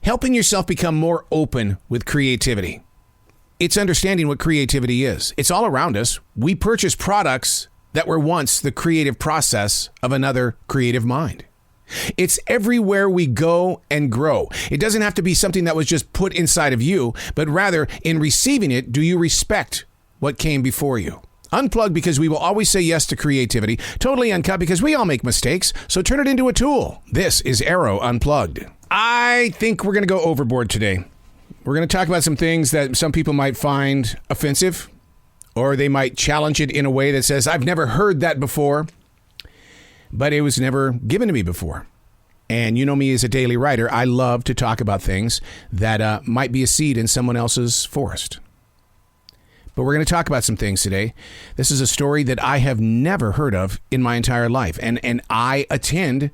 helping yourself become more open with creativity. It's understanding what creativity is. It's all around us. We purchase products that were once the creative process of another creative mind. It's everywhere we go and grow. It doesn't have to be something that was just put inside of you, but rather in receiving it, do you respect what came before you? Unplugged, because we will always say yes to creativity. Totally Uncut, because we all make mistakes, so turn it into a tool. This is Arroe Unplugged. I think we're going to go overboard today. We're going to talk about some things that some people might find offensive, or they might challenge it in a way that says, I've never heard that before, but it was never given to me before. And you know me as a daily writer, I love to talk about things that might be a seed in someone else's forest. But we're going to talk about some things today. This is a story that I have never heard of in my entire life. And I attend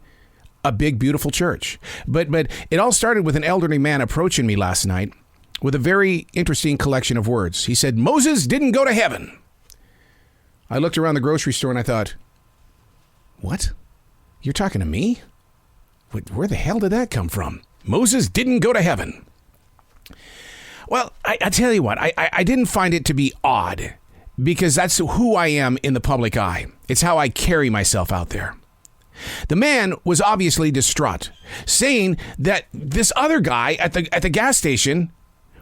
a big, beautiful church. But it all started with an elderly man approaching me last night with a very interesting collection of words. He said, Moses didn't go to heaven. I looked around the grocery store and I thought, what? You're talking to me? Where the hell did that come from? Moses didn't go to heaven. Well, I tell you what, I didn't find it to be odd, because that's who I am in the public eye. It's how I carry myself out there. The man was obviously distraught, saying that this other guy at the gas station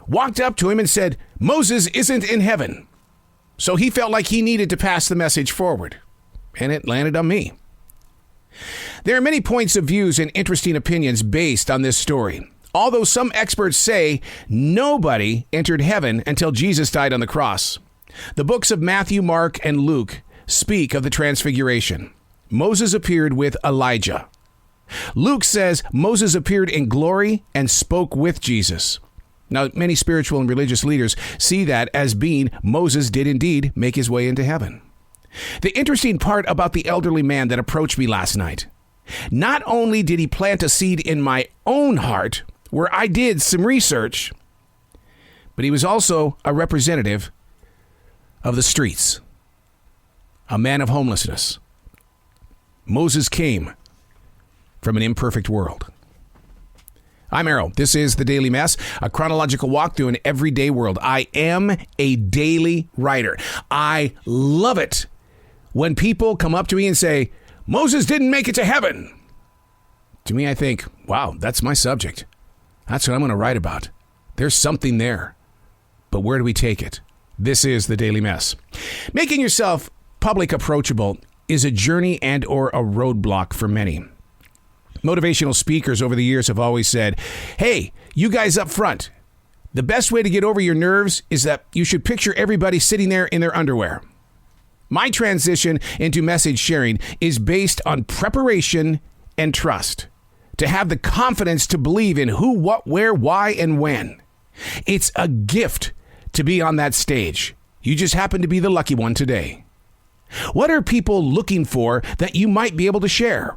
walked up to him and said, Moses isn't in heaven. So he felt like he needed to pass the message forward, and it landed on me. There are many points of views and interesting opinions based on this story. Although some experts say nobody entered heaven until Jesus died on the cross. The books of Matthew, Mark, and Luke speak of the transfiguration. Moses appeared with Elijah. Luke says Moses appeared in glory and spoke with Jesus. Now, many spiritual and religious leaders see that as being Moses did indeed make his way into heaven. The interesting part about the elderly man that approached me last night, not only did he plant a seed in my own heart, where I did some research, but he was also a representative of the streets, a man of homelessness. Moses came from an imperfect world. I'm Arroe. This is The Daily Mess, a chronological walk through an everyday world. I am a daily writer. I love it when people come up to me and say, Moses didn't make it to heaven. To me, I think, wow, that's my subject. That's what I'm going to write about. There's something there. But where do we take it? This is The Daily Mess. Making yourself public approachable is a journey and or a roadblock for many. Motivational speakers over the years have always said, hey, you guys up front, the best way to get over your nerves is that you should picture everybody sitting there in their underwear. My transition into message sharing is based on preparation and trust. To have the confidence to believe in who, what, where, why, and when. It's a gift to be on that stage. You just happen to be the lucky one today. What are people looking for that you might be able to share?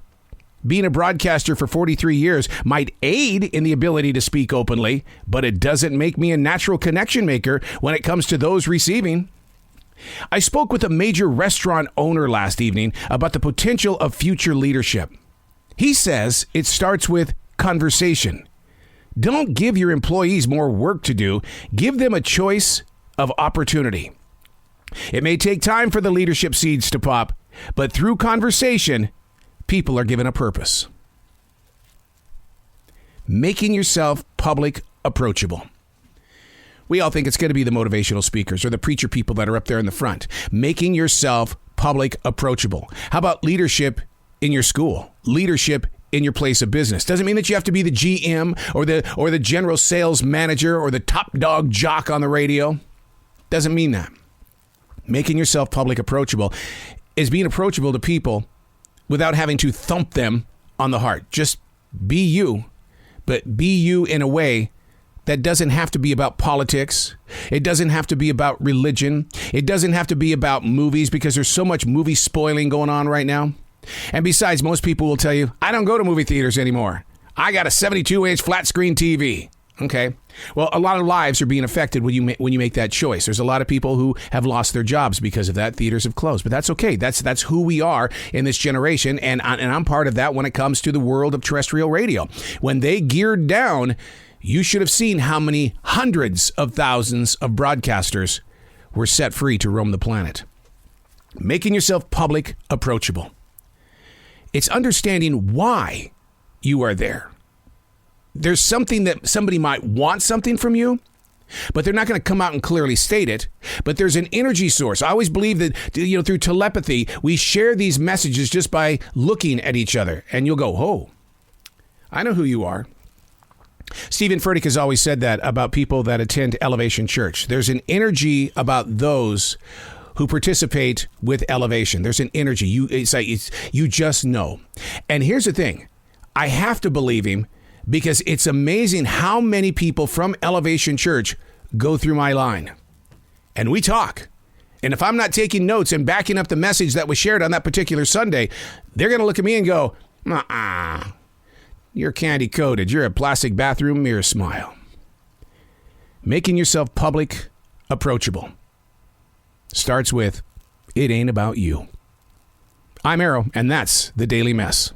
Being a broadcaster for 43 years might aid in the ability to speak openly, but it doesn't make me a natural connection maker when it comes to those receiving. I spoke with a major restaurant owner last evening about the potential of future leadership. He says it starts with conversation. Don't give your employees more work to do. Give them a choice of opportunity. It may take time for the leadership seeds to pop, but through conversation, people are given a purpose. Making yourself public approachable. We all think it's going to be the motivational speakers or the preacher people that are up there in the front. Making yourself public approachable. How about leadership in your school, leadership in your place of business? Doesn't mean that you have to be the GM or the general sales manager or the top dog jock on the radio. Doesn't mean that. Making yourself public approachable is being approachable to people without having to thump them on the heart. Just be you, but be you in a way that doesn't have to be about politics. It doesn't have to be about religion. It doesn't have to be about movies, because there's so much movie spoiling going on right now. And besides, most people will tell you, I don't go to movie theaters anymore. I got a 72-inch flat screen TV. Okay. Well, a lot of lives are being affected when you make that choice. There's a lot of people who have lost their jobs because of that. Theaters have closed, but that's okay. That's who we are in this generation, and I'm part of that when it comes to the world of terrestrial radio. When they geared down, you should have seen how many hundreds of thousands of broadcasters were set free to roam the planet. Making yourself public, approachable. It's understanding why you are there. There's something that somebody might want something from you, but they're not going to come out and clearly state it. But there's an energy source. I always believe that, through telepathy, we share these messages just by looking at each other. And you'll go, oh, I know who you are. Stephen Furtick has always said that about people that attend Elevation Church. There's an energy about those who participate with Elevation. There's an energy. You just know. And here's the thing. I have to believe him because it's amazing how many people from Elevation Church go through my line. And we talk. And if I'm not taking notes and backing up the message that was shared on that particular Sunday, they're going to look at me and go, you're candy-coated. You're a plastic bathroom mirror smile. Making yourself public, approachable. Starts with, it ain't about you. I'm Arroe, and that's The Daily Mess.